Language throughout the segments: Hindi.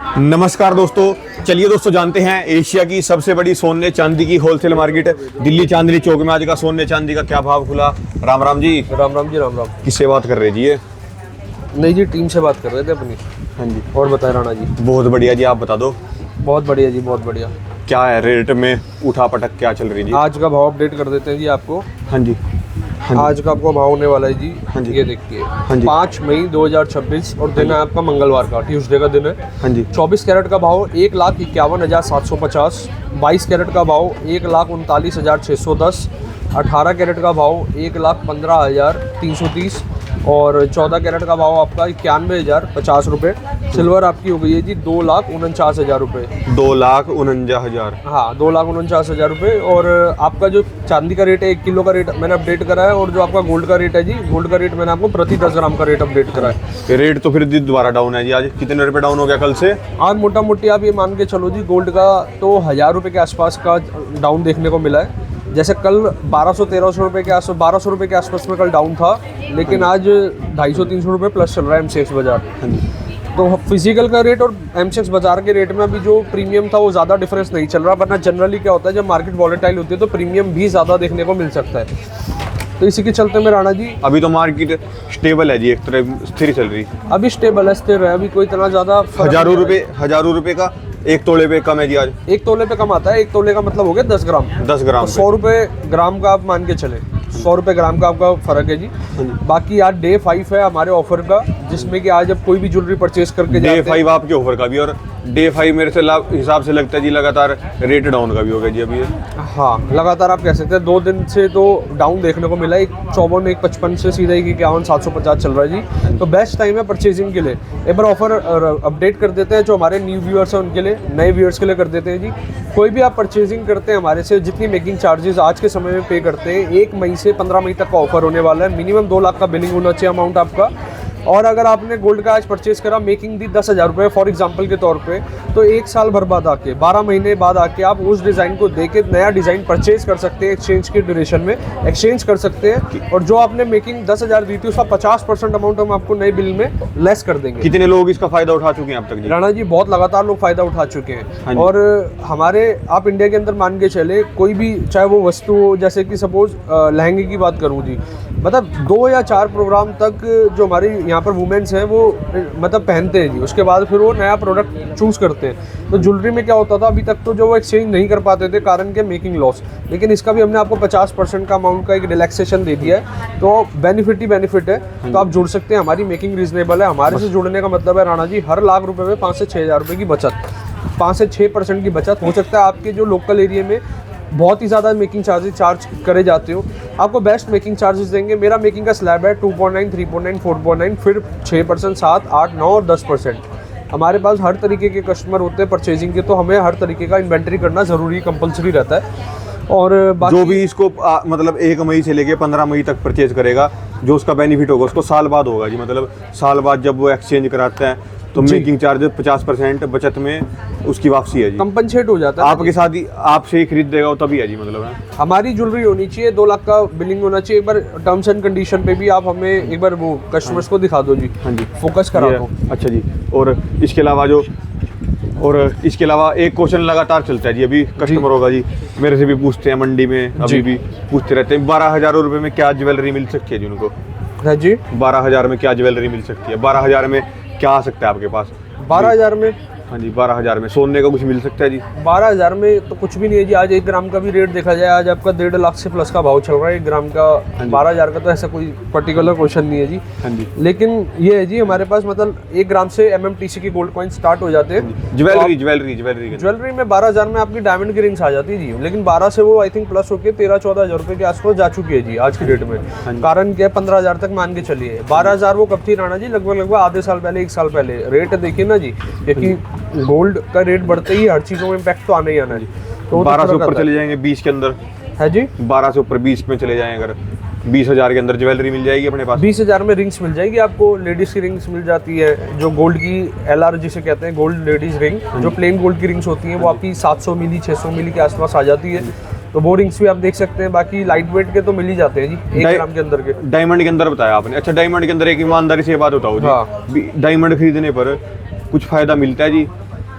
नमस्कार दोस्तों, चलिए दोस्तों जानते हैं एशिया की सबसे बड़ी सोने चांदी की होलसेल मार्केट दिल्ली चांदनी चौक में आज का सोने चांदी का क्या भाव खुला। राम राम जी। राम राम जी। राम राम। किससे बात कर रहे जी? ये नहीं जी, टीम से बात कर रहे थे अपनी। हाँ जी। और बताए राणा जी? बहुत बढ़िया जी, आप बता दो। बहुत बढ़िया जी, बहुत बढ़िया। क्या है रेट में उठा पटक क्या चल रही जी? आज का भाव अपडेट कर देते हैं जी आपको। हाँ जी। आज का आपको भाव होने वाला है जी। हाँ जी। ये देखिए, हाँ जी। 5 मई 2026 और दिन है आपका मंगलवार का, ट्यूसडे का दिन है। हाँ जी। 24 कैरेट का भाव 1,51,750। 22 कैरेट का भाव 1,39,610। 18 कैरेट का भाव 1,15,330 और 14 कैरेट का भाव आपका 91,050 रुपये। सिल्वर आपकी हो गई है जी 2,49,000 रुपये। 2,49,000। हाँ, 2,49,000 रुपये। और आपका जो चांदी का रेट है 1 किलो का रेट मैंने अपडेट करा है। और जो आपका गोल्ड का रेट है जी, गोल्ड का रेट मैंने आपको प्रति 10 ग्राम का रेट अपडेट करा है। रेट तो फिर दोबारा डाउन है जी। आज कितने रुपए डाउन हो गया कल से? आज मोटा मोटी आप ये मान के चलो जी, गोल्ड का तो 1,000 रुपये के आसपास का डाउन देखने को मिला है। जैसे कल 1200-1300 रुपये के आसपास, 1200 रुपये के आसपास में कल डाउन था, लेकिन आज 250-300 रुपये प्लस चल रहा है एमसीएक्स बाजार। तो फिजिकल का रेट और एमसीएक्स बाजार के रेट में अभी जो प्रीमियम था वो ज़्यादा डिफरेंस नहीं चल रहा, वरना जनरली क्या होता है जब मार्केट वॉलेटाइल होती है तो प्रीमियम भी ज़्यादा देखने को मिल सकता है। तो इसी के चलते में राणा जी अभी तो मार्केट स्टेबल है जी, एक तरह स्थिर चल रही। अभी स्टेबल है, स्थिर है, अभी कोई इतना ज़्यादा हजारों रुपए का 1 तोले पे कम है जी आज। 1 तोले पे कम आता है। 1 तोले का मतलब हो गया 10 ग्राम। 10 ग्राम तो 100 रुपये ग्राम का आप मान के चले, 100 रुपये ग्राम का आपका फ़र्क है जी। बाकी आज डे 5 है हमारे ऑफर का, जिसमें कि आज अब कोई भी ज्वेलरी परचेज करके डे जाते हैं। 5 आपके ऑफर का भी, और डे 5 मेरे से हिसाब से लगता है जी लगातार रेट डाउन का भी हो गया जी अभी। हाँ, लगातार आप कह सकते हैं 2 दिन से तो डाउन देखने को मिला। 1,54, 1,55 से सीधा 1,51,750 चल रहा है जी। तो बेस्ट टाइम है परचेजिंग के लिए। एक बार ऑफर अपडेट कर देते हैं, जो हमारे न्यू व्यूअर्स हैं उनके लिए, नए व्यूअर्स के लिए कर देते हैं जी। कोई भी आप परचेजिंग करते हैं हमारे से, जितनी मेकिंग चार्जेस आज के समय में पे करते हैं, 1 मई से 15 मई तक का ऑफर होने वाला है। मिनिमम 2 लाख का बिलिंग होना चाहिए अमाउंट आपका। और अगर आपने गोल्ड का आज परचेज करा, मेकिंग दी 10,000 रुपये फॉर एग्जांपल के तौर पे, तो 1 साल भर बाद आके, 12 महीने बाद आके आप उस डिज़ाइन को देके नया डिज़ाइन परचेज कर सकते हैं। एक्सचेंज के ड्यूरेशन में एक्सचेंज कर सकते हैं। और जो आपने मेकिंग 10,000 दी थी उसका 50% अमाउंट हम आपको नए बिल में लेस कर देंगे। कितने लोग इसका फायदा उठा चुके हैं अब तक जी? राणा जी बहुत लगातार लोग फायदा उठा चुके हैं। और हमारे आप इंडिया के अंदर मान के चले, कोई भी चाहे वो वस्तु हो, जैसे कि सपोज लहंगे की बात करूँ जी, मतलब 2 या 4 प्रोग्राम तक जो हमारे यहाँ पर वुमेन्स हैं वो मतलब पहनते हैं जी। उसके बाद फिर वो नया प्रोडक्ट चूज़ करते हैं। तो ज्वेलरी में क्या होता था अभी तक, तो जो वो एक्सचेंज नहीं कर पाते थे कारण के मेकिंग लॉस, लेकिन इसका भी हमने आपको 50% का अमाउंट का एक रिलैक्सेशन दे दिया है। तो बेनिफिट ही बेनिफिट है। तो आप जुड़ सकते हैं, हमारी मेकिंग रीजनेबल है। हमारे से जुड़ने का मतलब है राणा जी, हर लाख रुपये में 5 से 6,000 रुपये की बचत, 5 से 6% की बचत हो सकता है। आपके जो लोकल एरिया में बहुत ही ज़्यादा मेकिंग चार्जेस चार्ज करे जाते हो, आपको बेस्ट मेकिंग चार्जेस देंगे। मेरा मेकिंग का स्लैब है 2.9, 3.9, 4.9, फिर 6%, 7, 8, 9 और 10%। हमारे पास हर तरीके के कस्टमर होते हैं परचेजिंग के, तो हमें हर तरीके का इन्वेंटरी करना ज़रूरी कंपलसरी रहता है। और जो भी इसको मतलब 1 मई से लेके 15 मई तक परचेज करेगा, जो उसका बेनिफिट होगा उसको साल बाद होगा जी। मतलब साल बाद जब वो एक्सचेंज कराता है तो मेकिंग चार्जेस 50% बचत में उसकी वापसी है जी, कंपनसेट हो जाता है। आपके साथ ही आपसे ही खरीद देगा तभी है जी। मतलब है हमारी ज्वेलरी होनी चाहिए, 2 लाख का बिलिंग होना चाहिए। एक बार टर्म्स एंड कंडीशन पे भी आप हमें एक बार वो कस्टमर्स को दिखा दो जी। हाँ जी, फोकस करा दो। अच्छा जी। और इसके अलावा एक क्वेश्चन लगातार चलता है जी, अभी कस्टमर होगा जी, मेरे से भी पूछते हैं, मंडी में अभी भी पूछते रहते हैं, 12,000 रुपये में क्या ज्वेलरी मिल सकती है जी उनको? हाँ जी, 12,000 में क्या ज्वेलरी मिल सकती है? 12,000 में क्या आ सकता है आपके पास? 12,000 में? हाँ जी, 12,000 में सोने का कुछ मिल सकता है जी? 12,000 में तो कुछ भी नहीं है जी। आज 1 ग्राम का भी रेट देखा जाए, आज आपका 1.5 लाख से प्लस का भाव चल रहा है 1 ग्राम का। 12,000 का तो ऐसा कोई पर्टिकुलर क्वेश्चन नहीं है जी। हाँ जी। लेकिन ये है जी, हमारे पास मतलब 1 ग्राम से MMTC के गोल्ड कॉइन स्टार्ट हो जाते हैं। ज्वेलरी में 12,000 में आपकी डायमंड की रिंग्स आ जाती है जी। लेकिन 12 से वो आई थिंक प्लस होकर 13-14,000 रुपये के आसपास जा चुकी है जी आज की डेट में। कारण क्या है, 15,000 तक मान के चलिए। 12,000 वो कब थी राणा जी? लगभग आधे साल पहले, 1 साल पहले। रेट देखिए ना जी, क्योंकि गोल्ड का रेट बढ़ते ही हर चीज़ों में इम्पैक्ट तो आना ही आना जी। तो 12 से ऊपर चले जाएंगे 20 के अंदर है जी, 12 से ऊपर 20 में चले जाएंगे, अगर 20,000 के अंदर ज्वेलरी मिल जाएगी अपने पास। 20,000 में रिंग्स मिल जाएगी आपको। लेडीज़ की रिंग्स मिल जाती है, जो गोल्ड की LR जिसे कहते हैं, गोल्ड लेडीज़ रिंग, जो प्लेन गोल्ड की रिंग्स होती हैं, वो आपकी 700 मिली 600 मिली के आसपास आ जाती है। तो वो रिंग्स भी आप देख सकते हैं। बाकी लाइट वेट के तो मिल ही जाते हैं जी 1 ग्राम के अंदर के। डायमंड के अंदर बताया आपने। अच्छा, डायमंड के अंदर एक ईमानदारी से बात बताओ जी, डायमंड खरीदने पर कुछ फायदा मिलता है जी?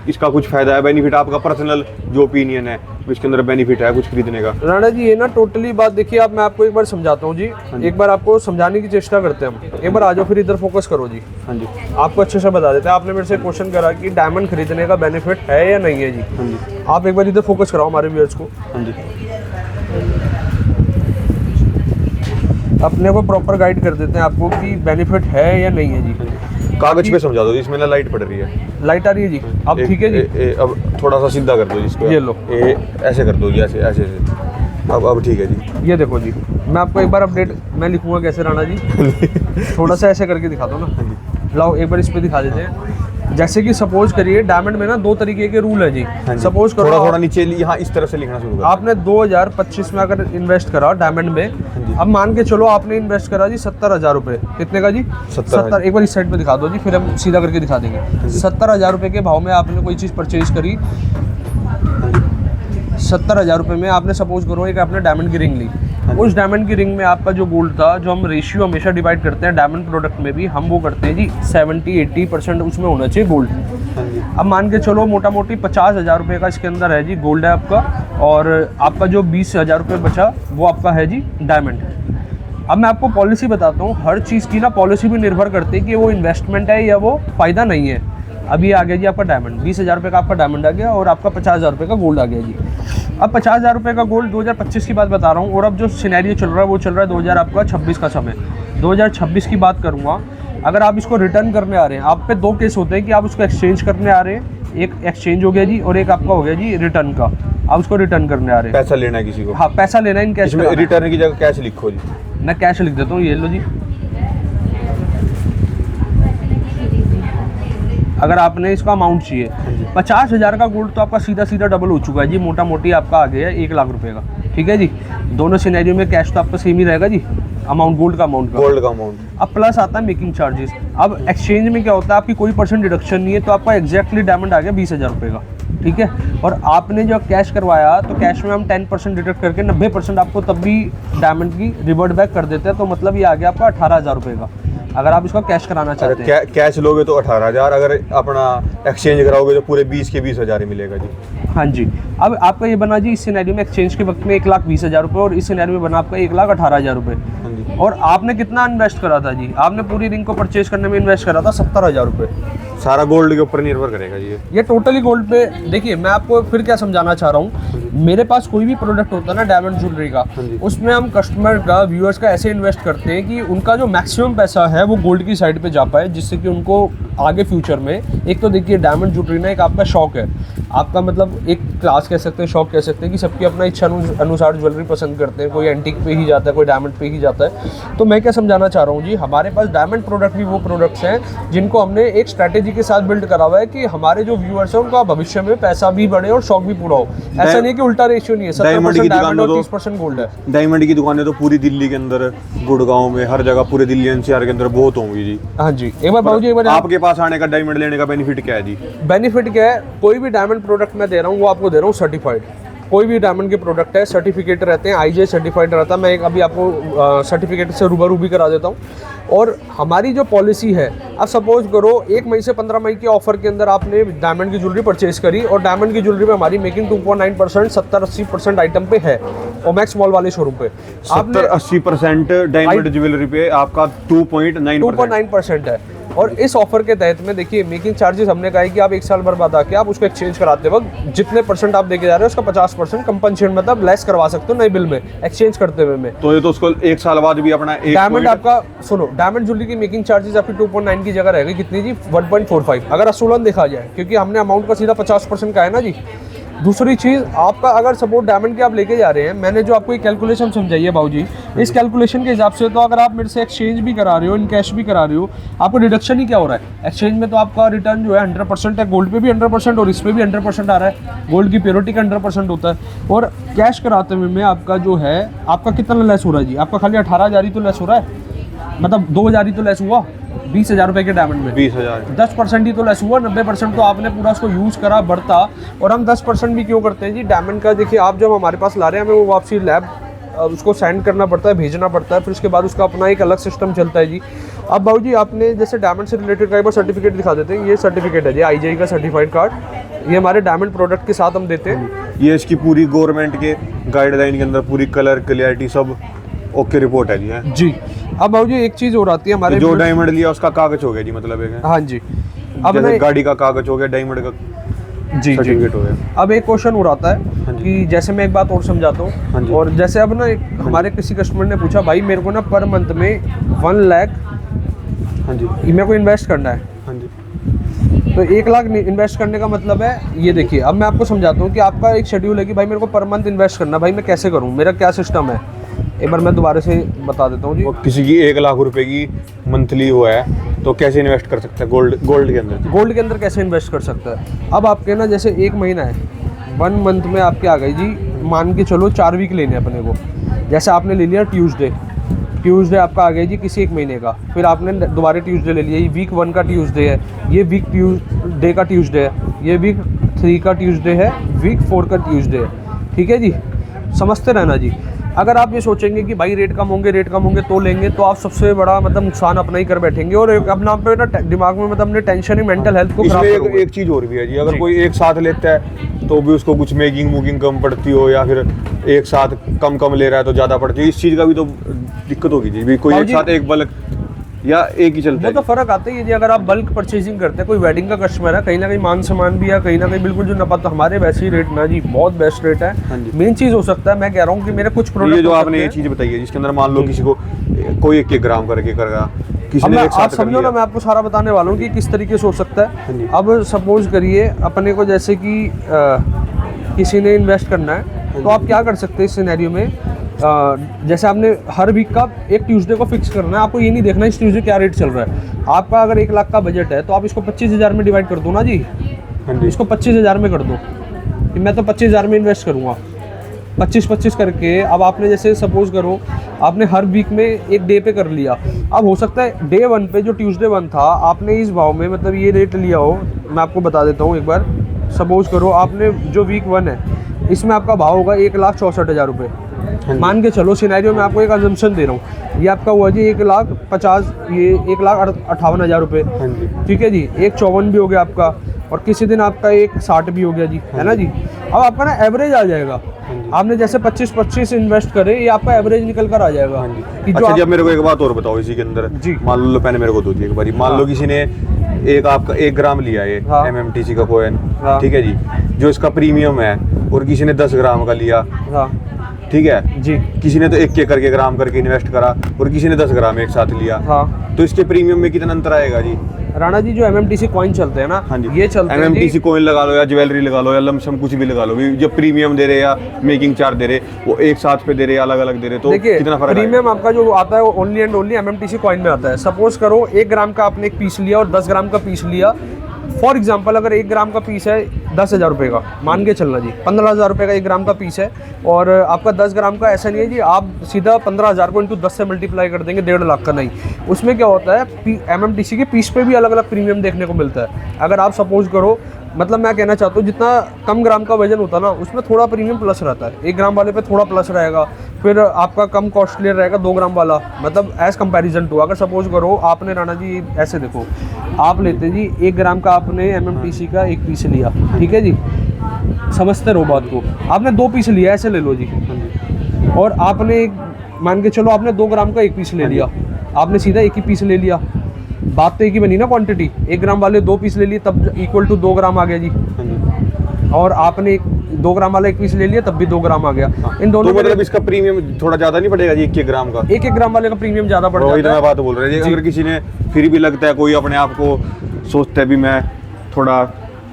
इसका कुछ फायदा है, बेनिफिट आपका पर्सनल जो ओपिनियन है इसके अंदर बेनिफिट है कुछ खरीदने का? राणा जी ये ना टोटली बात देखिए, आप मैं आपको एक बार समझाता हूँ जी, एक बार आपको समझाने की चेष्टा करते हैं हम। एक बार आ जाओ, फिर इधर फोकस करो जी। हाँ जी। आपको अच्छे से बता देते हैं। आपने मेरे से क्वेश्चन करा कि डायमंड खरीदने का बेनिफिट है या नहीं है जी। हाँ जी। आप एक बार इधर फोकस कराओ हमारे व्यूअर्स को। हाँ जी। अपने को प्रॉपर गाइड कर देते हैं आपको कि बेनिफिट है या नहीं है जी। कागज पे समझा दो, इसमें ना लाइट पड़ रही है। लाइट आ रही है जी, अब ठीक है जी। अब थोड़ा सा सीधा कर दो जिसको, ये लो। ऐसे कर दो जी, ऐसे ऐसे ऐसे। अब ठीक है जी। ये देखो जी, मैं आपको एक बार अपडेट मैं लिखूंगा कैसे राणा जी, थोड़ा सा ऐसे करके दिखा दो ना। लाओ एक बार इस पे दिखा देते हैं। जैसे कि सपोज करिए डायमंड में ना 2 तरीके के रूल है जी। सपोज करो थोड़ा थोड़ा नीचे यहाँ इस तरह से लिखना शुरू करो। आपने 2025 में अगर इन्वेस्ट करा डायमंड में, अब मान के चलो आपने इन्वेस्ट करा जी 70,000 रुपये। कितने का जी? 70। एक बार इस साइड पे दिखा दो जी, फिर हम सीधा करके दिखा देंगे। 70,000 रुपये के भाव में आपने कोई चीज़ परचेज करी। 70,000 रुपये में आपने सपोज करो एक आपने डायमंड की रिंग ली। उस डायमंड की रिंग में आपका जो गोल्ड था, जो हम रेशियो हमेशा डिवाइड करते हैं डायमंड प्रोडक्ट में भी हम वो करते हैं जी 70-80% उसमें होना चाहिए गोल्ड। अब मान के चलो मोटा मोटी 50,000 रुपये का इसके अंदर है जी गोल्ड है आपका, और आपका जो 20,000 रुपये बचा वो आपका है जी डायमंड। अब मैं आपको पॉलिसी बताता हूँ, हर चीज़ की ना पॉलिसी भी निर्भर करती है कि वो इन्वेस्टमेंट है या वो फ़ायदा नहीं है। अभी आ गया जी आपका डायमंड, 20,000 रुपये का आपका डायमंड आ गया और आपका 50,000 रुपये का गोल्ड आ गया जी। अब 50,000 रुपये का गोल्ड 2025 की बात बता रहा हूँ, और अब जो सिनेरियो चल रहा है वो चल रहा है 2026 का समय। 2026 की बात करूँगा, अगर आप इसको रिटर्न करने आ रहे हैं, आप पे 2 केस होते हैं कि आप उसको एक्सचेंज करने आ रहे हैं, एक एक्सचेंज हो गया जी, और एक आपका हो गया जी रिटर्न का। आप उसको रिटर्न करने आ रहे हैं, पैसा लेना है किसी को। हाँ पैसा लेना है इन कैश में। रिटर्न की जगह कैश लिखो जी। मैं कैश लिख देता हूँ, ये लो जी। अगर आपने इसका अमाउंट चाहिए 50,000 का गोल्ड, तो आपका सीधा सीधा डबल हो चुका है जी, मोटा मोटी आपका आ गया है 1 लाख रुपए का। ठीक है जी, दोनों सिनेरियो में कैश तो आपका सेम ही रहेगा जी, अमाउंट गोल्ड का अमाउंट। अब प्लस आता है मेकिंग चार्जेस। अब एक्सचेंज में क्या होता है, आपकी कोई % डिडक्शन नहीं है, तो आपका एग्जैक्टली डायमंड आ गया 20,000 रुपये का। ठीक है, और आपने जो कैश करवाया तो कैश में हम 10% डिडक्ट करके 90% आपको तब भी डायमंड की रिवर्ट बैक कर देते हैं, तो मतलब ये आ गया आपका 18,000 रुपये का, अगर आप इसको कैश कराना चाहते हैं। कैश लोगे तो 18,000, अगर अपना एक्सचेंज कराओगे तो पूरे 20 के 20,000 ही मिलेगा जी। हाँ जी। अब आपका ये बना जी इस सिनेरियो में एक्सचेंज के वक्त में 1,20,000 रुपये, और इस सिनेरियो में बना आपका 1,18,000 रुपये। और आपने कितना इन्वेस्ट करा था जी? आपने पूरी रिंग को परचेज करने में इन्वेस्ट करा था 70,000 रुपये। सारा गोल्ड के ऊपर निर्भर करेगा जी ये टोटली गोल्ड पे। देखिए मैं आपको फिर क्या समझाना चाह रहा हूँ, मेरे पास कोई भी प्रोडक्ट होता है ना डायमंड ज्वेलरी का, उसमें हम कस्टमर का, व्यूअर्स का ऐसे इन्वेस्ट करते हैं कि उनका जो मैक्सिमम पैसा है वो गोल्ड की साइड पे जा पाए, जिससे कि उनको आगे फ्यूचर में, एक तो देखिए डायमंड ज्वेलरी ना एक आपका शौक है, आपका मतलब एक क्लास कह सकते हैं, शौक कह सकते हैं कि सबकी अपना इच्छा अनुसार ज्वेलरी पसंद करते हैं, कोई एंटीक पे ही जाता है, कोई डायमंड पे ही जाता है। तो मैं क्या समझाना चाह रहा हूँ जी, हमारे पास डायमंड प्रोडक्ट भी वो प्रोडक्ट्स हैं जिनको हमने एक स्ट्रैटेजी के साथ बिल्ड करा हुआ है कि हमारे जो व्यूअर्स हैं उनका भविष्य में पैसा भी बढ़े और शौक भी पूरा हो। ऐसा नहीं कि उल्टा रेशियो नहीं है, 70% डायमंड और 30% गोल्ड है। डायमंड की दुकानें तो पूरी दिल्ली के अंदर, गुड़गांव में, हर जगह पूरे दिल्ली एनसीआर के अंदर बहुत होंगी जी। हाँ जी। एक बार बाबू जी, एक बार आपके पास आने का, डायमंड लेने का बेनिफिट क्या है जी? बेनिफिट क्या है, कोई भी डायमंड प्रोडक्ट मैं दे रहा हूँ वो आपको दे रहा हूँ सर्टिफाइड। कोई भी डायमंड के प्रोडक्ट है सर्टिफिकेट रहते हैं, IJ सर्टिफाइड रहता है। मैं एक अभी आपको सर्टिफिकेट से रूबरू भी करा देता हूँ। और हमारी जो पॉलिसी है, अब सपोज करो 1 मई से 15 मई के ऑफर के अंदर आपने डायमंड की ज्वेलरी परचेज करी, और डायमंड की ज्वेलरी में हमारी मेकिंग 2.9% 70-80% आइटम पे है, ओमैक्स मॉल वाले शोरूम पे। 70-80% डायमंड ज्वेलरी पे आपका 2.9% है। और इस ऑफर के तहत में देखिए मेकिंग चार्जेस हमने कहा है कि आप 1 साल बाद आके आप उसको एक्सचेंज कराते वक्त जितने % आप देके जा रहे हो उसका 50% कंपनसेशन मतलब लेस करवा सकते हो नए बिल में एक्सचेंज करते हुए में। तो ये तो उसको 1 साल बाद भी अपना डायमंड आपका, सुनो, डायमंड ज्वेलरी की मेकिंग चार्जेस आपकी 2.9 की जगह रहेगी कितनी जी? 1.45, अगर असूलन देखा जाए, क्योंकि हमने अमाउंट का सीधा 50% का है ना जी। दूसरी चीज़, आपका अगर सपोर्ट डायमंड के आप लेके जा रहे हैं, मैंने जो आपको एक कैलकुलेशन समझाई है भाऊजी, इस कैलकुलेशन के हिसाब से तो अगर आप मेरे से एक्सचेंज भी करा रहे हो, इन कैश भी करा रहे हो, आपको डिडक्शन ही क्या हो रहा है? एक्सचेंज में तो आपका रिटर्न जो है 100% है, गोल्ड पे भी 100% और इस पे भी 100% आ रहा है, गोल्ड की प्योरिटी का 100% होता है। और कैश कराते हुए में आपका जो है, आपका कितना लेस हो रहा है जी? आपका खाली 18,000 ही तो लेस हो रहा है, मतलब 2,000 ही तो लेस हुआ 20,000 रुपये के डायमंड में। 20,000 10% ही तो लेस हुआ, 90% तो आपने पूरा उसको यूज़ करा, बढ़ता। और हम 10% भी क्यों करते हैं जी? डायमंड का देखिए, आप जब हमारे पास ला रहे हैं, हमें वो वापसी लैब उसको सेंड करना पड़ता है, भेजना पड़ता है, फिर उसके बाद उसका अपना एक अलग सिस्टम चलता है जी। अब बाबू जी, आपने जैसे डायमंड से रिलेटेड का एक बार सर्टिफिकेट दिखा देते हैं। ये सर्टिफिकेट है जी, IJ का सर्टिफाइड कार्ड। ये हमारे डायमंड प्रोडक्ट के साथ हम देते हैं। ये इसकी पूरी गवर्नमेंट के गाइडलाइन के अंदर पूरी कलर क्लियरिटी सब ओके रिपोर्ट है जी। है जी। अब बाबू जी एक चीज़ और आती है हमारे जो डायमंड लिया उसका कागज हो गया जी, मतलब एक है। हाँ जी। अब जैसे गाड़ी का कागज हो गया, डायमंड का जी सर्टिफिकेट हो गया। अब एक क्वेश्चन और आता है कि जैसे मैं एक बात और समझाता हाँ हूँ, जी। और जैसे अब ना हमारे किसी कस्टमर ने पूछा भाई मेरे को ना पर मंथ में 1 लाख हाँ जी। मेरे को इन्वेस्ट करना है, हाँ जी। तो 1 लाख इन्वेस्ट करने का मतलब है ये देखिए। अब मैं आपको समझाता हूँ कि आपका एक शेड्यूल है कि भाई मेरे को पर मंथ इन्वेस्ट करना, भाई मैं कैसे करूँ, मेरा क्या सिस्टम है। एक बार मैं दोबारा से बता देता हूँ जी। किसी की 1 लाख रुपए की मंथली हुआ है तो कैसे इन्वेस्ट कर सकता है गोल्ड के अंदर? गोल्ड के अंदर कैसे इन्वेस्ट कर सकता है? अब आपके ना जैसे 1 महीना है, 1 मंथ में आपके आ गई जी, मान के चलो 4 वीक लेने अपने को। जैसे आपने ले लिया ट्यूसडे आपका आ गया जी किसी 1 महीने का, फिर आपने दोबारा ट्यूसडे ले लिया, ये वीक 1 का ट्यूसडे है, ये वीक ट्यूसडे का ट्यूसडे है, ये वीक 3 का ट्यूसडे है, वीक 4 का ट्यूसडे है। ठीक है जी, समझते रहना जी। अगर आप ये सोचेंगे कि भाई रेट कम होंगे तो लेंगे, तो आप सबसे बड़ा मतलब नुकसान अपना ही कर बैठेंगे और अपना पे ना दिमाग में मतलब अपने टेंशन ही मेंटल हेल्थ को खराब करोगे। एक चीज़ और भी है जी, अगर कोई एक साथ लेता है तो भी उसको कुछ मेकिंग कम पड़ती हो, या फिर एक साथ कम ले रहा है तो ज़्यादा पड़ती है, इस चीज़ का भी तो दिक्कत होगी जी। भी कोई एक साथ एक बल्क या एक ही चलता वो तो फर्क आता ही है जी। अगर आप बल्क परचेजिंग करते हैं, कोई वेडिंग का कस्टमर है, कहीं ना कहीं मान सम्मान भी है, कहीं ना कहीं बिल्कुल जो नफा, तो हमारे वैसे ही रेट ना जी, बहुत बेस्ट रेट है। मेन चीज़ हो सकता है, मैं कह रहा हूँ कि मेरे कुछ प्रोडक्ट, ये जो आपने ये चीज़ बताई है जिसके अंदर मान लो किसी को कोई 1 ग्राम करके करेगा, किसी ने एक साथ आप समझो ना, मैं आपको सारा बताने वाला हूँ कि किस तरीके से हो सकता है। अब सपोज करिए अपने को जैसे कि किसी ने इन्वेस्ट करना है, तो आप क्या कर सकते हैं इस सिनेरियो में, जैसे आपने हर वीक का एक ट्यूसडे को फिक्स करना है। आपको ये नहीं देखना इस ट्यूसडे क्या रेट चल रहा है। आपका अगर 1 लाख का बजट है तो आप इसको 25,000 में डिवाइड कर दो ना जी। इसको 25,000 में कर दो कि मैं तो 25,000 में इन्वेस्ट करूँगा, 25 करके। अब आपने जैसे सपोज करो आपने हर वीक में एक डे पे कर लिया। अब हो सकता है डे 1 पे जो ट्यूसडे 1 था आपने इस भाव में मतलब ये रेट लिया हो। मैं आपको बता देता हूँ एक बार, सपोज करो आपने जो वीक 1 है इसमें आपका भाव होगा 1,64,000 रुपये। मान के चलो सिनेरियो में आपको एक अजम्पशन दे रहा हूँ, ये आपका हुआ जी 1,50,000, ये 1,58,000 रुपये। ठीक है जी, 1,54 भी हो गया आपका, और किसी दिन आपका 1,60 भी हो गया जी, है ना जी। अब आपका ना एवरेज आ जाएगा। आपने जैसे 25 इन्वेस्ट करे, ये आपका एवरेज निकल कर आ जाएगा। कि जो अच्छा, जब मेरे को एक बात और बताओ इसी के अंदर जी। मान लो पहले मेरे को दो एक बारी, मान लो किसी ने आपका 1 ग्राम लिया है MMTC का कॉइन, ठीक है जी, जो इसका प्रीमियम है, और किसी ने 10 ग्राम का लिया, ठीक है जी। किसी ने तो 1 करके ग्राम करके इन्वेस्ट करा और किसी ने 10 ग्राम एक साथ लिया, तो इसके प्रीमियम में कितना अंतर आएगा जी? राणा जी, जो MMTC कॉइन चलते हैं ना, हाँ जी, ये चलते हैं MMTC कॉइन लगा लो या ज्वेलरी लगा लो या लमसम कुछ भी लगा लो, जो प्रीमियम दे रहे या मेकिंग चार्ज दे रहे, वो एक साथ पे दे रहे, अलग अलग दे रहे, तो कितना फर्क? प्रीमियम आपका जो आता है वो only and only MMTC coin में आता है। सपोज करो 1 ग्राम का आपने एक पीस लिया और 10 ग्राम का पीस लिया। फॉर एग्जाम्पल अगर 1 ग्राम का पीस है 10,000 रुपये का, मान के चलना जी 15,000 रुपये का 1 ग्राम का पीस है, और आपका 10 ग्राम का ऐसा नहीं है जी आप सीधा 15,000 को इंटू 10 से मल्टीप्लाई कर देंगे, 1.5 लाख का नहीं। उसमें क्या होता है, MMTC के पीस पे भी अलग अलग प्रीमियम देखने को मिलता है। अगर आप सपोज करो, मतलब मैं कहना चाहता हूँ जितना कम ग्राम का वजन होता है ना उसमें थोड़ा प्रीमियम प्लस रहता है, 1 ग्राम वाले पे थोड़ा प्लस रहेगा, फिर आपका कम कॉस्टलियर रहेगा 2 ग्राम वाला, मतलब एज कंपैरिजन टू। अगर सपोज करो आपने राणा जी ऐसे देखो, आप लेते जी 1 ग्राम का आपने MMTC का एक पीस लिया, ठीक है जी, समझते रहो बात को, आपने 2 पीस लिया, ऐसे ले लो जी, और आपने मान के चलो आपने 2 ग्राम का एक पीस ले लिया, आपने सीधा एक ही पीस ले लिया, बात तो एक ही बनी ना क्वांटिटी। 1 ग्राम वाले 2 पीस ले लिए तब इक्वल टू 2 ग्राम आ गया जी, और आपने 2 ग्राम वाला एक पीस ले लिया तब भी 2 ग्राम आ गया। इन दोनों तो मतलब इसका प्रीमियम थोड़ा ज्यादा नहीं पड़ेगा जी 1 ग्राम का? 1 ग्राम वाले का प्रीमियम ज्यादा पड़ जाता है। मैं बात बोल रहे हैं, अगर किसी ने फिर भी लगता है, कोई अपने आप को सोचता है भी मैं थोड़ा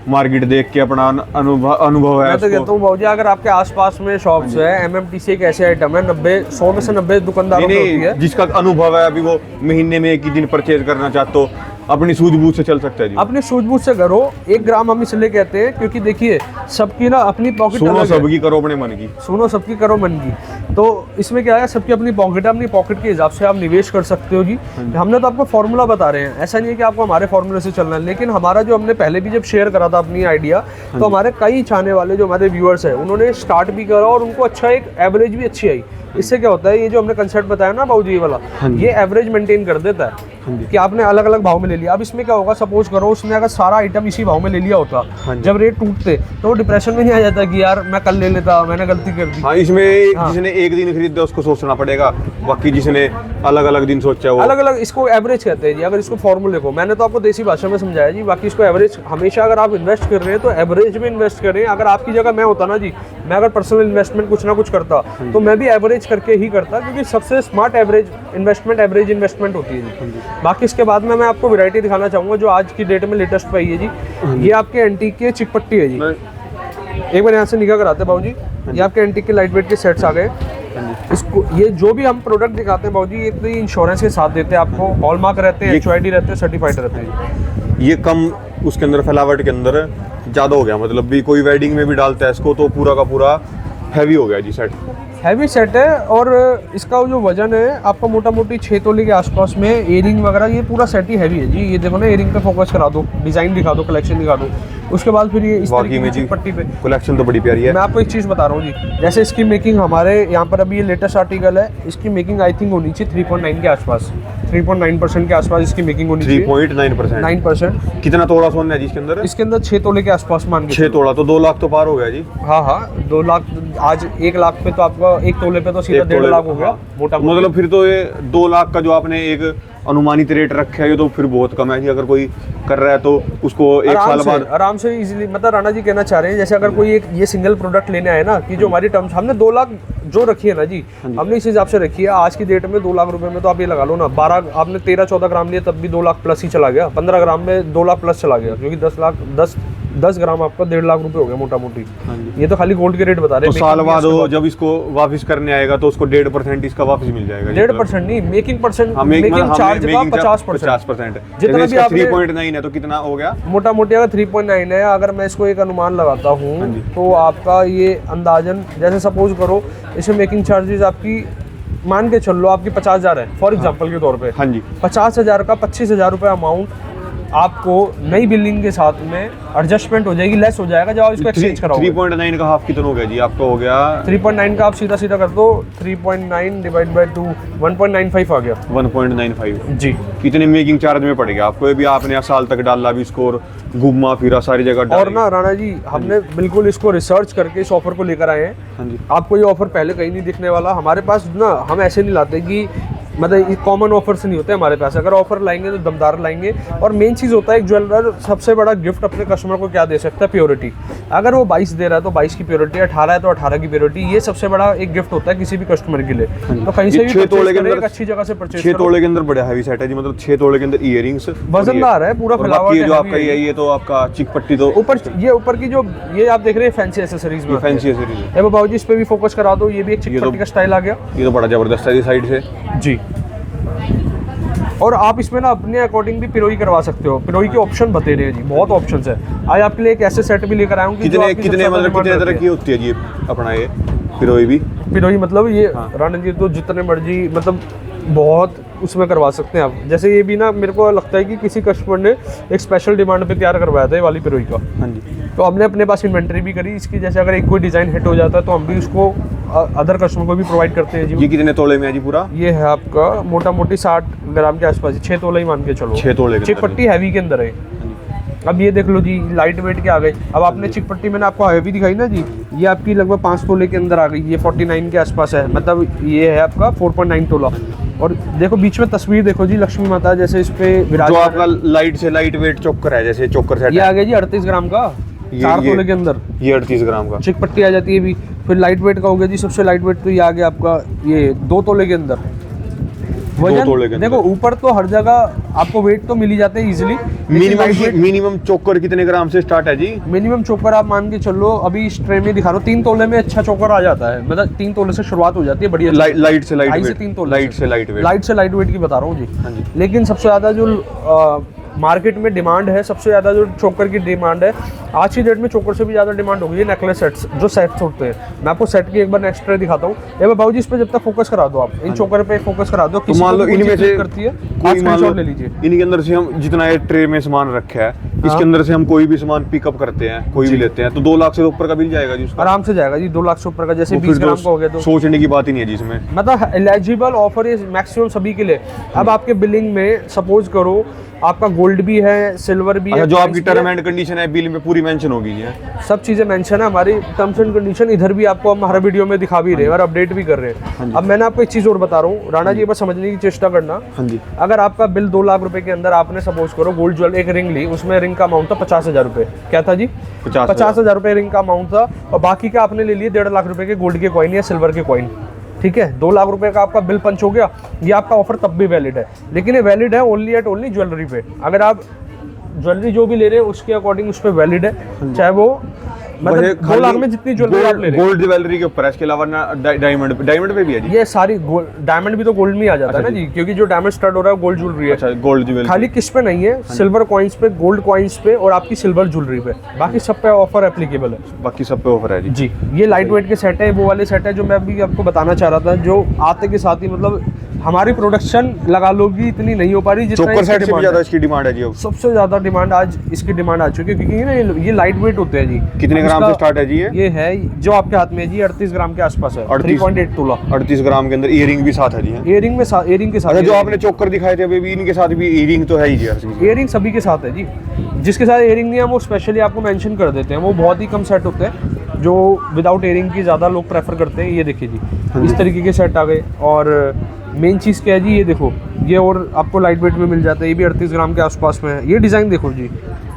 मार्केट देख के अपना अनुभव है, मैं तो कहता हूँ भाजी अगर आपके आसपास में शॉप्स है, MMTC एक ऐसे आइटम है 100 में से 90 दुकानदारों में होती है जिसका अनुभव है, अभी वो महीने में 1 ही दिन परचेज करना चाहते हो, अपनी सूझबूझ से चल सकता है जी। अपनी सूझबूझ से करो। 1 ग्राम हम इसलिए कहते हैं क्योंकि देखिए सबकी ना अपनी पॉकेट, सुनो सबकी करो अपने मन की, सुनो सबकी करो मन की। तो इसमें क्या है, सबकी अपनी पॉकेट है, अपनी पॉकेट के हिसाब से आप निवेश कर सकते हो जी। हमने तो आपको फॉर्मूला बता रहे हैं, ऐसा नहीं है कि आपको हमारे फॉर्मूले से चलना है, लेकिन हमारा जो हमने पहले भी जब शेयर करा था अपनी आइडिया, तो हमारे कई चाहने वाले जो हमारे व्यूअर्स हैं उन्होंने स्टार्ट भी करा और उनको अच्छा एक एवरेज भी अच्छी आई। इससे क्या होता है, ये जो हमने कंसेप्ट बताया ना बाबूजी वाला, ये एवरेज मेंटेन कर देता है कि आपने अलग अलग भाव में ले लिया। अब इसमें क्या होगा, सपोज करो उसने अगर सारा आइटम इसी भाव में ले लिया होता, जब रेट टूटते तो वो डिप्रेशन में नहीं आ जाता कि यार मैं कल ले लेता, मैंने गलती कर दी। हाँ, इसमें जिसने एक दिन खरीदा उसको सोचना पड़ेगा, बाकी जिसने अलग अलग दिन सोचा वो अलग अलग, इसको एवरेज कहते हैं जी। अगर इसको फॉर्मूले को मैंने तो आपको देसी भाषा में समझाया जी, बाकी इसको एवरेज, हमेशा अगर आप इन्वेस्ट कर रहे हैं तो एवरेज में इन्वेस्ट करें। अगर आपकी जगह मैं होता ना जी, मैं अगर पर्सनल इन्वेस्टमेंट कुछ ना कुछ करता तो मैं भी एवरेज करके ही करता, क्योंकि सबसे स्मार्ट एवरेज इन्वेस्टमेंट होती है जी। बाकी इसके बाद में मैं आपको वैरायटी दिखाना चाहूँगा जो आज की डेट में लेटेस्ट पे आई है जी। ये आपके एंटीक के चिकपट्टी है जी। एक बार यहाँ से निगाह कराते हैं बाबूजी, ये आपके एंटीक के लाइट वेट के सेट्स आ गए। इसको ये जो भी हम प्रोडक्ट दिखाते हैं बाबूजी, ये तो इंश्योरेंस के साथ देते हैं आपको, हॉलमार्क रहते हैं, HYD रहते हैं, सर्टिफाइड रहते हैं। ये कम उसके अंदर फैलावट के अंदर ज़्यादा हो गया, मतलब भी कोई वेडिंग में भी डालता है इसको तो पूरा का पूरा हैवी हो गया जी सेट। हैवी सेट है और इसका जो वजन है आपका मोटा मोटी 6 तोले के आसपास में। एयरिंग वगैरह ये पूरा सेट ही हैवी है जी। ये देखो ना, एयरिंग पे फोकस करा दो, डिज़ाइन दिखा दो, कलेक्शन दिखा दो, उसके बाद फिर ये इस तरीके की पट्टी पे कलेक्शन तो बड़ी प्यारी है। मैं आपको एक चीज़ बता रहा हूँ जी, जैसे इसकी मेकिंग हमारे यहाँ पर अभी ये लेटेस्ट आर्टिकल है, इसकी मेकिंग आई थिंक होनी चाहिए 3.9 के आसपास, 3.9% के आसपास इसकी मेकिंग होनी चाहिए। 3.9%। 9%। कितना तोड़ा सोना है जी इसके अंदर? इसके अंदर 6 तोले के आसपास मान के 6 तोड़ा तो 2 लाख तो पार हो गया जी। हाँ हाँ, 2 लाख आज 1 लाख पे तो आपका 1 तोले पे तो सीधा 1.5 लाख हो गया मोटा। मतलब फिर तो ये 2 लाख का जो आपने एक अनुमानित रेट रखा है, ये तो फिर बहुत कम है जी। अगर कोई कर रहा है तो उसको एक साल बाद आराम से इजीली, मतलब राणा जी कहना चाह रहे हैं जैसे अगर कोई एक ये सिंगल प्रोडक्ट लेने आए ना, कि जो हमारी टर्म्स हमने 2 लाख जो रखी है ना जी, हमने इस हिसाब से रखी है। आज की डेट में 2 लाख रुपए में तो आप ये लगा लो ना, 12 आपने 13-14 ग्राम लिए तब भी 2 लाख प्लस ही चला गया, 15 ग्राम में 2 लाख प्लस चला गया, क्योंकि 10 ग्राम आपका 1.5 लाख रुपए हो गया मोटा मोटी। ये तो खाली गोल्ड के रेट बता रहे हैं। तो साल बाद जब इसको वापस करने आएगा तो उसको 1.5% इसका वापस मिल जाएगा। 1.5% नहीं, मेकिंग चार्ज का 50%। जितना भी आपने 3.9 है तो कितना हो गया मोटा मोटी? अगर 3.9 है, अगर मैं इसको एक अनुमान लगाता हूँ तो आपका ये अंदाजन, जैसे सपोज करो इसमें मेकिंग चार्जेस आपकी मान के चल लो आपकी 50,000 है फॉर एग्जांपल के तौर पे। हाँ जी, 50,000 का 25,000 रुपये अमाउंट आपको नई बिल्डिंग के साथ में एडजस्टमेंट हो जाएगी, लेस हो जाएगा जब आप इसको एक्सचेंज कराओगे। 3.9 का हाफ कितना हो गया जी आपका? हो गया 3.9 का आप सीधा सीधा कर दो, 3.9 डिवाइड बाय 2 1.95 आ गया। 1.95 जी। कितने मेकिंग चार्ज में पड़ेगा आपको? ये भी आपने साल तक डाला, अभी इसको घूमा फिरा सारी जगह और ना राणा जी, हमने बिल्कुल इसको रिसर्च करके इस ऑफर को लेकर आए हैं। हाँ जी, आपको ये ऑफर पहले कहीं नहीं दिखने वाला। हमारे पास ना, हम ऐसे नहीं लाते कि मतलब कॉमन ऑफर्स नहीं होते हमारे पास। अगर ऑफर लाएंगे तो दमदार लाएंगे। और मेन चीज़ होता है, एक ज्वेलर सबसे बड़ा गिफ्ट अपने कस्टमर को क्या दे सकता है? प्योरिटी। अगर वो 22 दे रहा है तो 22 की प्योरिटी, 18 है तो 18 की प्योरिटी। ये सबसे बड़ा एक गिफ्ट होता है किसी भी कस्टमर के लिए। तो कहीं से भी 6 तोले के अंदर अच्छी जगह से परचेज 6 तोले के अंदर बड़ा हैवी सेट है जी। मतलब 6 तोले के अंदर इयरिंग्स वजनदार है पूरा, फैलावट है जो आपका ये तो आपका चिकपट्टी तो ऊपर, ये ऊपर की जो ये आप देख रहे हैं फैंसी एक्सेसरीज में, फैंसी एक्सेसरीज है। बाबू जी इस पे भी फोकस करा दो, ये भी एक चिकपट्टी का स्टाइल आ गया। ये तो बड़ा जबरदस्त है साइड से जी। और आप इसमें ना अपने अकॉर्डिंग भी पिरोई करवा सकते हो। पिरोई के ऑप्शन बते रहे हैं जी, बहुत ऑप्शंस है। आज आपके लिए एक ऐसे सेट भी लेकर आया हूँ कि कितने मतलब कितने तरह की होती है जी अपना ये पिरोई भी? पिरोई मतलब ये राणा जी तो जितने मर्जी, मतलब बहुत उसमें करवा सकते हैं आप। जैसे ये भी ना, मेरे को लगता है कि किसी कस्टमर ने एक स्पेशल डिमांड पे तैयार करवाया था ये वाली पिरोई का। हाँ जी। तो हमने अपने पास इन्वेंटरी भी करी इसकी। जैसे अगर एक कोई डिज़ाइन हिट हो जाता है तो हम भी उसको अदर कस्टमर को भी प्रोवाइड करते हैं जी। ये कितने तोले में है जी पूरा? ये है आपका मोटा मोटी 60 ग्राम के आसपास, 6 तोले ही मान के चलो। 6 तोले के चिकपट्टी हैवी के अंदर है। अब ये देख लो जी, लाइट वेट के आ गए। अब आपने चिकपट्टी मैंने आपको हैवी दिखाई ना जी, ये आपकी लगभग 5 तोले के अंदर आ गई। ये 49 के आसपास है, मतलब ये है आपका 4.9 तोला। और देखो बीच में तस्वीर देखो जी, लक्ष्मी माता जैसे इस पे विराज। जो आपका लाइट से लाइट वेट चोकर है, जैसे चोकर सेट ये आ गया जी 38 ग्राम का, 4 तोले के अंदर। ये 38 ग्राम का चिकपट्टी आ जाती है भी। फिर लाइट वेट का हो गया जी, सबसे लाइट वेट तो ये आ गया आपका ये 2 तोले के अंदर। वजन देखो ऊपर तो हर जगह आपको वेट तो मिल ही जाते हैं इजीली। मिनिमम चोकर कितने ग्राम से स्टार्ट है जी? मिनिमम चोकर आप मान के चलो, अभी इस ट्रे में दिखा रहा हूँ 3 तोले में अच्छा चोकर आ जाता है। मतलब 3 तोले से शुरुआत हो जाती है बढ़िया। लाइट से लाइट वेट, 3 तोले लाइट से लाइट वेट, लाइट से लाइट वेट की बता रहा हूँ जी। लेकिन सबसे ज़्यादा जो मार्केट में डिमांड है, सबसे ज़्यादा जो चोकर की डिमांड है, आज की डेट में चोकर से भी ज़्यादा डिमांड होगी नेकलेस सेट्स, जो सेट्स होते हैं। मैं आपको सेट की एक बार नेक्स्ट ट्रे दिखाता हूँ। ये बाबू जी इस पे जब तक फोकस करा दो आप, इन चोकर पे फोकस करा दो, तो मान लो इनमें से करती है, कोई मान लो ले लीजिए। इनके अंदर से हम जितना ये ट्रे में सामान रखा है, इसके अंदर से हम कोई भी सामान पिकअप करते हैं, कोई भी लेते हैं, तो 2 लाख से ऊपर का बिल जाएगा जी उसका? आराम से जाएगा जी, 2 लाख से ऊपर का, जैसे तो 20 फिर ग्राम तो का हो गया तो सोचने की बात ही नहीं है जी इसमें। मतलब एलिजिबल ऑफर है मैक्सिमम सभी के लिए। अब आपके बिलिंग में सपोज करो आपका गोल्ड भी है, सिल्वर भी है, जो आपकी टर्म एंड कंडीशन है बिल में पूरी मेंशन होगी जी। सब चीजें मेंशन है हमारी टर्म्स एंड कंडीशन, इधर भी आपको हम हर वीडियो में दिखा भी रहे हैं और अपडेट भी कर रहे हैं। अब मैंने आपको एक चीज और बता रहा हूँ राणा जी, बस समझने की चेष्टा करना। हाँ जी। अगर आपका बिल 2 लाख रुपए के अंदर आपने सपोज करो गोल्ड ज्वेल एक रिंग ली, उसमें रिंग का अमाउंट था 50,000 रुपए। क्या था जी? 50,000 रुपए रिंग का अमाउंट था, और बाकी का आपने ले लिए 1.5 लाख रुपए के गोल्ड के कॉइन या सिल्वर के कॉइन। ठीक है, 2 लाख रुपए का आपका बिल पंच हो गया। ये आपका ऑफर तब भी वैलिड है, लेकिन ये वैलिड है ओनली एट ओनली ज्वेलरी पे। अगर आप ज्वेलरी जो भी ले रहे हैं उसके अकॉर्डिंग उस पर वैलिड है, चाहे वो मतलब 2 लाख में जितनी ज्वेलरी आप ले रहे हैं। गोल्ड ज्वेलरी के ऊपर है, इसके अलावा ना डायमंड पे भी है जी? ये सारी डायमंड भी तो गोल्ड में ही आ जाता है ना जी, क्योंकि जो डायमंड स्टड हो रहा है गोल्ड ज्वेलरी है। अच्छा, गोल्ड ज्वेलरी खाली किस पे नहीं है, सिल्वर कॉइन्स पे, गोल्ड कॉइन्स पे और आपकी सिल्वर ज्वेलरी पे, बाकी सब पे ऑफर एप्लीकेबल है। बाकी सब पे ऑफर है जी। ये लाइट वेट के सेट है, वो वाले सेट है जो मैं अभी आपको बताना चाह रहा था, जो आते के साथ ही मतलब हमारी प्रोडक्शन लगा लोगी इतनी नहीं हो पा रही जितना चोकर सेट से भी ज्यादा इसकी डिमांड है जी अब। सबसे ज्यादा डिमांड आज इसकी डिमांड आ चुकी है, क्योंकि ना ये लाइट वेट होते हैं जी। कितने ग्राम से स्टार्ट है जी ये है जो आपके हाथ में है जी 38 ग्राम के आसपास है, 3.8 तोला। 38 ग्राम के अंदर इयरिंग भी साथ है जी? इयरिंग के साथ। अच्छा, जो आपने चोकर दिखाए थे अभी, इनके साथ भी इयरिंग तो है ही जी? इयरिंग सभी के साथ है जी, जिसके साथ इयरिंग नहीं है वो स्पेशली आपको मेंशन कर देते हैं। वो बहुत ही कम सेट होते हैं जो विदाउट इयरिंग की ज़्यादा लोग प्रेफर करते हैं। ये देखिए जी, इस तरीके के सेट आ गए। और मेन चीज़ क्या है जी, ये देखो, ये और आपको लाइट वेट में मिल जाता है, ये भी 38 ग्राम के आसपास में है। ये डिज़ाइन देखो जी,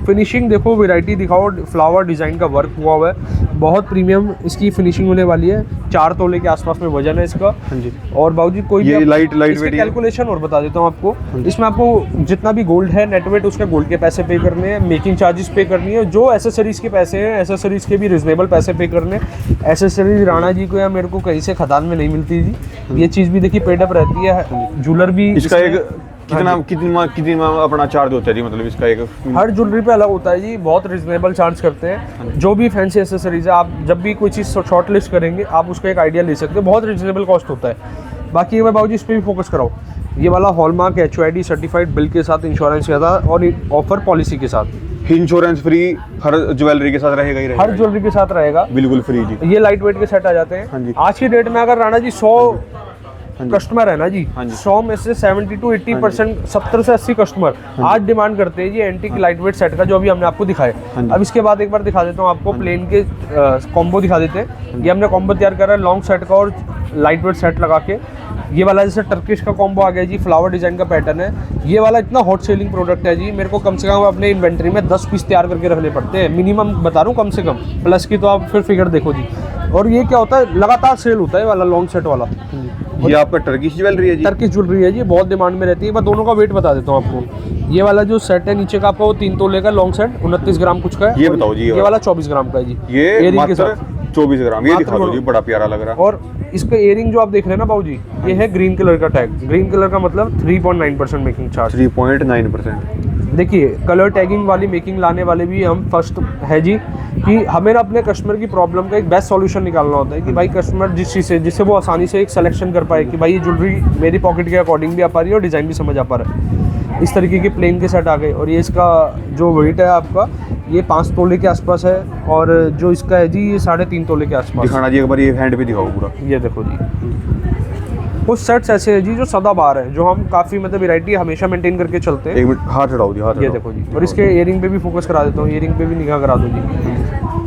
फिनिशिंग देखो, वैरायटी दिखाओ, फ्लावर डिज़ाइन का वर्क हुआ हुआ है, बहुत प्रीमियम इसकी फिनिशिंग होने वाली है। 4 तोले के आसपास में वजन है इसका। हाँ जी। और बाबूजी कोई ये लाइट वेट कैलकुलेशन और बता देता हूँ आपको, इसमें आपको जितना भी गोल्ड है नेट वेट उसका गोल्ड के पैसे पे करने हैं, मेकिंग चार्जेस पे करनी है, जो एसेसरीज के पैसे हैं एसेसरीज के भी रिजनेबल पैसे पे करने। एसेसरीज राणा जी को या मेरे को कहीं से खदान में नहीं मिलती जी, ये चीज़ भी देखिए पेडअप रहती है। ज्वेलर भी इसका एक कितना अपना चार्ज होता है जी? मतलब इसका एक हर ज्वेलरी पे अलग होता है जी, बहुत रिजनेबल चार्ज करते हैं। जो भी फैंसी एसेसरीज है, आप जब भी कोई चीज़ शॉर्ट लिस्ट करेंगे आप उसका एक आइडिया ले सकते हो, बहुत रिजनेबल कॉस्ट होता है। बाकी मैं बाबूजी इस पर भी फोकस कराओ, ये वाला हॉलमार्क HOID सर्टिफाइड बिल के साथ इंश्योरेंस के साथ और ऑफर पॉलिसी के साथ। इंश्योरेंस फ्री हर ज्वेलरी के साथ रहेगा ही रहेगा? हर ज्वेलरी के साथ रहेगा, बिल्कुल फ्री जी। ये लाइट वेट के सेट आ जाते हैं। आज की डेट में अगर राणा जी 100 कस्टमर है ना जी, 100 में से 70 to 80%, 70 से 80 कस्टमर आज डिमांड करते हैं जी एंटीक लाइट वेट सेट का, जो अभी हमने आपको दिखाया। अब इसके बाद एक बार दिखा देता हूँ आपको, प्लेन के कॉम्बो दिखा देते हैं। ये हमने कॉम्बो तैयार करा है लॉन्ग सेट का और लाइट वेट सेट लगा के। ये वाला जैसे टर्किश का कॉम्बो आ गया जी, फ्लावर डिजाइन का पैटर्न है। ये वाला इतना हॉट सेलिंग प्रोडक्ट है जी, मेरे को कम से कम अपने इन्वेंट्री में 10 पीस तैयार करके रखने पड़ते हैं मिनिमम, बता रहा हूँ कम से कम, प्लस की तो आप फिर फिगर देखो जी। और ये क्या होता है, लगातार सेल होता है वाला लॉन्ग सेट वाला। ये आपका टर्किश ज्वेलरी है जी? टर्किश ज्वेलरी है जी, बहुत डिमांड में रहती है। मैं दोनों का वेट बता देता हूँ आपको। ये वाला जो सेट है नीचे का आपका, वो 3 तोले का लॉन्ग सेट 29 ग्राम कुछ का है। ये बताओ जी, ये वाला 24 ग्राम का है जी। ये मात्र 24 ग्राम, ये दिखा दो जी, बड़ा प्यारा लग रहा है। और इसका इयरिंग जो आप देख रहे हैं ना बाबूजी, ये है ग्रीन कलर का टैग। ग्रीन कलर का मतलब 3.9% मेकिंग चार्ज। 3.9%। देखिए कलर टैगिंग वाली मेकिंग लाने वाले भी हम फर्स्ट है जी, कि हमें ना अपने कस्टमर की प्रॉब्लम का एक बेस्ट सॉल्यूशन निकालना होता है कि भाई कस्टमर जिस चीज़ से, जिससे वो आसानी से एक सिलेक्शन कर पाए कि भाई ये ज्वेलरी मेरी पॉकेट के अकॉर्डिंग भी आ पा रही है और डिज़ाइन भी समझ आ पा रहा है। इस तरीके के प्लेन के सेट आ गए। और ये इसका जो वेट है आपका, ये 5 तोले के आसपास है, और जो इसका है जी ये 3.5 तोले के आसपास। दिखाना जी एक बार, ये हैंड पे दिखाओ पूरा। ये देखो जी, कुछ सेट्स ऐसे हैं जी जो सदाबहार है, जो हम काफ़ी मतलब वैरायटी हमेशा मेंटेन करके चलते हैं। एक मिनट हाथ हटाओ जी, हाथ ये देखो जी। और इसके इयरिंग पे भी फोकस करा देता हूँ, इयरिंग पे भी निगाह करा दो जी।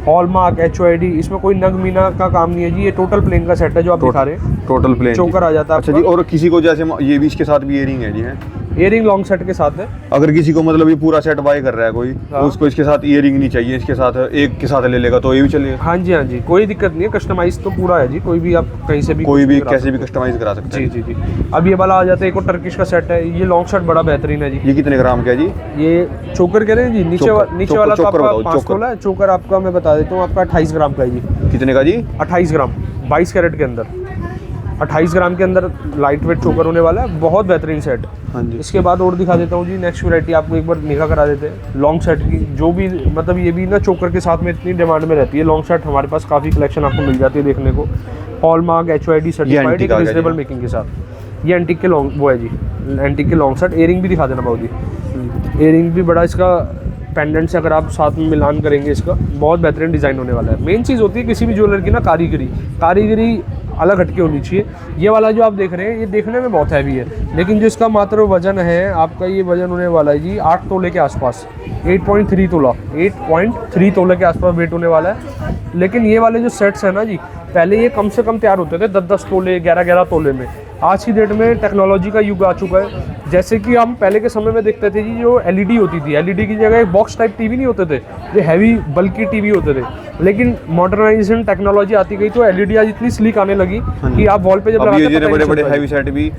हॉलमार्क HOID, इसमें कोई नग मीना का काम नहीं है जी, ये टोटल प्लेन का सेट है जो आप दिखा रहे हैं। टोटल प्लेन चोकर आ जाता है। अच्छा जी, और किसी को जैसे ये भी इसके साथ भी इयरिंग है जी? है इयरिंग लॉन्ग सेट के साथ है। अगर किसी को मतलब ये पूरा सेट बाय कर रहा है कोई, तो उसको इसके साथ इयरिंग नहीं चाहिए, इसके साथ एक के साथ ले लेगा तो ये भी चलेगा? हाँ जी, हाँ जी, कोई दिक्कत नहीं है। कस्टमाइज तो पूरा है जी, कोई भी आप कहीं से भी, कोई भी कैसे भी कस्टमाइज करा सकते हैं। जी जी जी। अब ये वाला आ जाता है, एक और टर्किश का सेट है। ये लॉन्ग सेट बड़ा बेहतरीन है जी। ये कितने ग्राम का है जी? ये चोकर कह रहे हैं जी, नीचे वाला तो आपका 5 तोला है। चोकर आपका मैं बता देता हूँ, आपका 28 ग्राम का है जी। कितने का जी? 28 ग्राम, 22 कैरेट के अंदर। 28 ग्राम के अंदर लाइट वेट चोकर होने वाला है, बहुत बेहतरीन सेट। हाँ जी। इसके बाद और दिखा देता हूँ जी, नेक्स्ट वैरायटी आपको एक बार निगाह करा देते हैं लॉन्ग सेट की, जो भी मतलब ये भी ना चोकर के साथ में इतनी डिमांड में रहती है। लॉन्ग सेट हमारे पास काफ़ी कलेक्शन आपको मिल जाती है देखने को, हॉलमार्क HOID सर्टिफाइड, antique एक आ गया रिजनेबल जी। मेकिंग के साथ। ये एंटीक के लॉन्ग वो है जी, एंटीक के लॉन्ग सेट। एयरिंग भी दिखा देना बाबू जी, एयरिंग भी बड़ा इसका पेंडेंट से अगर आप साथ में मिलान करेंगे इसका, बहुत बेहतरीन डिज़ाइन होने वाला है। मेन चीज़ होती है किसी भी ज्वेलर की ना कारीगरी अलग हटके होनी चाहिए। ये वाला जो आप देख रहे हैं ये देखने में बहुत हैवी है, लेकिन जो इसका मात्र वजन है आपका, ये वजन होने वाला है जी 8 तोले के आसपास, 8.3 तोला, 8.3 तोले के आसपास वेट होने वाला है। लेकिन ये वाले जो सेट्स हैं ना जी, पहले ये कम से कम तैयार होते थे 10-10 तोले, 11-11 तोले में। आज की डेट में टेक्नोलॉजी का युग आ चुका है। जैसे कि हम पहले के समय में देखते थे जी, जो LED होती थी, LED की जगह एक बॉक्स टाइप टीवी नहीं होते थे, जो हैवी बल्कि टीवी होते थे। लेकिन मॉडर्नाइजेशन टेक्नोलॉजी आती गई तो LED आज इतनी स्लीक आने लगी कि आप वॉल पे जब अब लगाते ये हैं बड़े बड़े हैवी सेट भी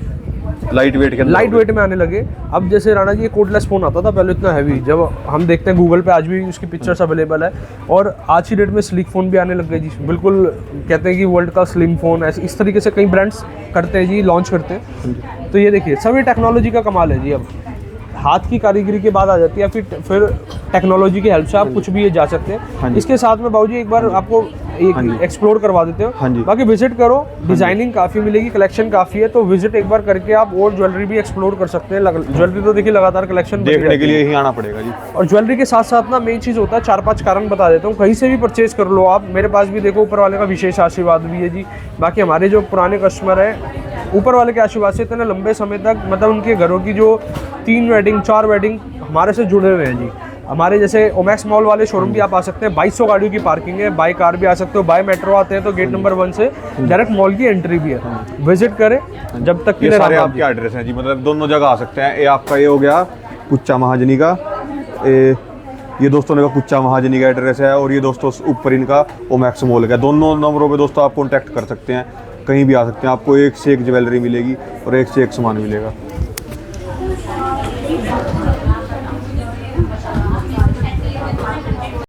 लाइट वेट के अंदर लाइट वेट में आने लगे। अब जैसे राणा जी, ये कोडलेस फ़ोन आता था पहले इतना हैवी, जब हम देखते हैं गूगल पे आज भी उसकी पिक्चर्स अवेलेबल है। और आज की डेट में स्लिक फ़ोन भी आने लग गए जी, बिल्कुल कहते हैं कि वर्ल्ड का स्लिम फ़ोन, ऐसे इस तरीके से कई ब्रांड्स करते हैं जी, लॉन्च करते हैं। तो ये देखिए सब ये टेक्नोलॉजी का कमाल है जी। अब हाथ की कारीगरी के बाद आ जाती है, फिर टेक्नोलॉजी की हेल्प से आप कुछ भी ये जा सकते हैं। इसके साथ में बाबूजी एक बार आपको एक एक्सप्लोर करवा देते हो, बाकी विजिट करो, डिजाइनिंग काफ़ी मिलेगी, कलेक्शन काफ़ी है, तो विजिट एक बार करके आप और ज्वेलरी भी एक्सप्लोर कर सकते हैं। ज्वेलरी तो देखिए लगातार कलेक्शन देखने के लिए ही आना पड़ेगा जी। और ज्वेलरी के साथ साथ ना मेन चीज़ होता है, 4-5 कारण बता देता हूँ, कहीं से भी परचेज कर लो आप। मेरे पास भी देखो ऊपर वाले का विशेष आशीर्वाद भी है जी। बाकी हमारे जो पुराने कस्टमर हैं, ऊपर वाले के आशीर्वाद से इतने लंबे समय तक, मतलब उनके घरों की जो 3 वेडिंग 4 वेडिंग हमारे से जुड़े हुए हैं जी। हमारे जैसे ओमैक्स मॉल वाले शोरूम भी आप आ सकते हैं, 2200 गाड़ियों की पार्किंग है, बाय कार भी आ सकते हो, बाय मेट्रो आते हैं तो गेट नंबर 1 से डायरेक्ट मॉल की एंट्री भी है। विजिट करें जब तक ये सारे आपके एड्रेस हैं जी, मतलब दोनों जगह आ सकते हैं। ये आपका ये हो गया कुच्चा महाजनी का, ये दोस्तों ने का कुच्चा महाजनी का एड्रेस है, और ये दोस्तों ऊपर इनका ओमैक्स मॉल का। दोनों नंबरों पे दोस्तों आप कॉन्टैक्ट कर सकते हैं, कहीं भी आ सकते हैं, आपको एक से एक ज्वेलरी मिलेगी और एक से एक सामान मिलेगा।